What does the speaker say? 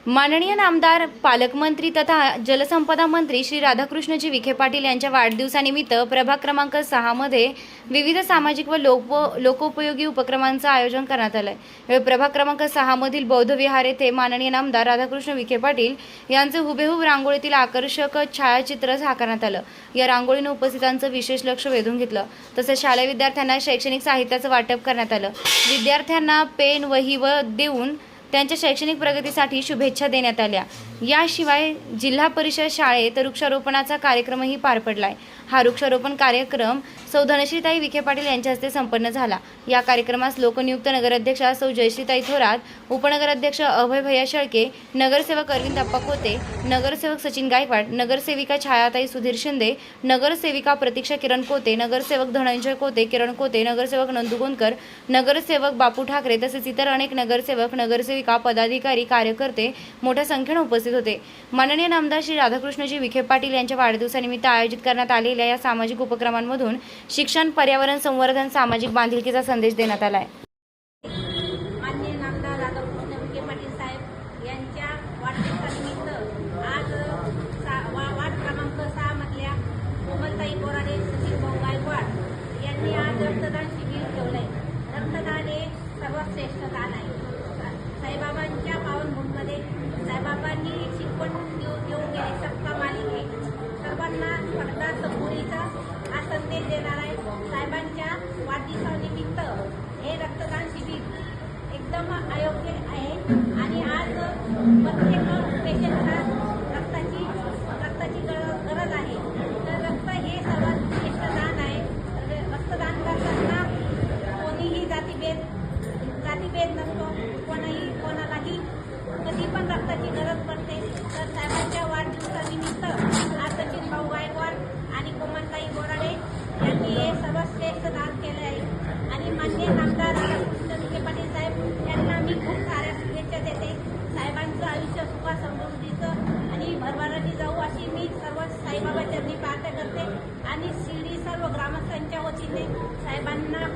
माननीय नामदार, पालकमंत्री तथा जलसंपदा मंत्री श्री राधाकृष्णजी विखे पाटील यांच्या वाढदिवसानिमित्त प्रभाग क्रमांक 6 मध्ये विविध सामाजिक व लोकोपयोगी उपक्रमांचं आयोजन करण्यात आलं आहे। प्रभाग क्रमांक 6 मधील बौद्ध विहार येथे माननीय नामदार राधाकृष्ण विखे पाटील यांचे हुबेहूब रांगोळीतील आकर्षक छायाचित्र साकारण्यात आलं। या रांगोळीने उपस्थितांचं विशेष लक्ष वेधून घेतलं। तसेच शालेय विद्यार्थ्यांना शैक्षणिक साहित्याचं वाटप करण्यात आलं। विद्यार्थ्यांना पेन वही देऊन त्यांच्या शैक्षणिक प्रगतीसाठी शुभेच्छा देण्यात आल्या। याशिवाय जिल्हा परिषद शाळेत वृक्षारोपणाचा कार्यक्रमही पार पडलाय। हा वृक्षारोपण कार्यक्रम सौ धनश्रीताई विखे पाटील यांच्या हस्ते संपन्न झाला। या कार्यक्रमास लोकनियुक्त नगराध्यक्षा सौ जयश्रीताई थोरात, उपनगराध्यक्ष अभय भैया शेळके, नगरसेवक अरविंद अप्पा खोते, नगरसेवक सचिन गायकवाड, नगरसेविका छायाताई सुधीर शिंदे, नगरसेविका प्रतीक्षा किरण कोते, नगरसेवक धनंजय कोते, किरण कोते, नगरसेवक नंदू गोंदकर, नगरसेवक बापू ठाकरे तसेच इतर अनेक नगरसेवक, नगरसेविका, पदाधिकारी, कार्यकर्ते मोठ्या संख्येने उपस्थित होते। माननीय नामदार श्री राधाकृष्णजी विखे पाटील यांच्या वाढदिवसानिमित्त आयोजित करण्यात आलेल्या या सामाजिक उपक्रमांमधून शिक्षण, पर्यावरण संवर्धन, सामाजिक बांधिलकीचा संदेश देण्यात आला आहे। माननीय नामदार राधाकृष्ण विखे पाटील साहेब यांच्या वाढदिवसानिमित्त आज वार्ड क्रमांक 6 मधल्या कोमलताई बोराडे, सचिन भाऊ गायकवाड यांनी आज रक्तदान शिबिर ठेवलंय। रक्तदान हे सर्वात श्रेष्ठ दान आहे। साईबाबांच्या पावनभूमीमध्ये साईबाबांनी एक शिकवण देऊन गेले, सबका मालिक आहे, सर्वांना स्पर्धा सबुरीचा हा संदेश देणार आहे। साहेबांच्या वाढदिवसानिमित्त हे रक्तदान शिबिर एकदम अयोग्य आहे आणि आज प्रत्येक पेशंटला रक्ताची गरज आहे। तर रक्त हे सर्वात श्रेष्ठ दान आहे। रक्तदान करताना कोणीही जातीभेद नसतो, कोणालाही कधी पण रक्ताची गरज पडते। तर साहेबांच्या वाढदिवसानिमित्त आज सचिन भाऊ गायकवाड आणि कोमलताई बोराडे यांनी हे सर्वश्रेष्ठ दान केले आहे। आणि माननीय नामदार राधाकृष्ण विखे पाटील साहेब यांना मी खूप साऱ्या शुभेच्छा देते। साहेबांचं आयुष्य सुख समृद्धीचं आणि भरभराटी जाऊ अशी मी सर्व साईबाबांच्या प्रार्थना करते आणि शिर्डी सर्व ग्रामस्थांच्या वतीने साहेबांना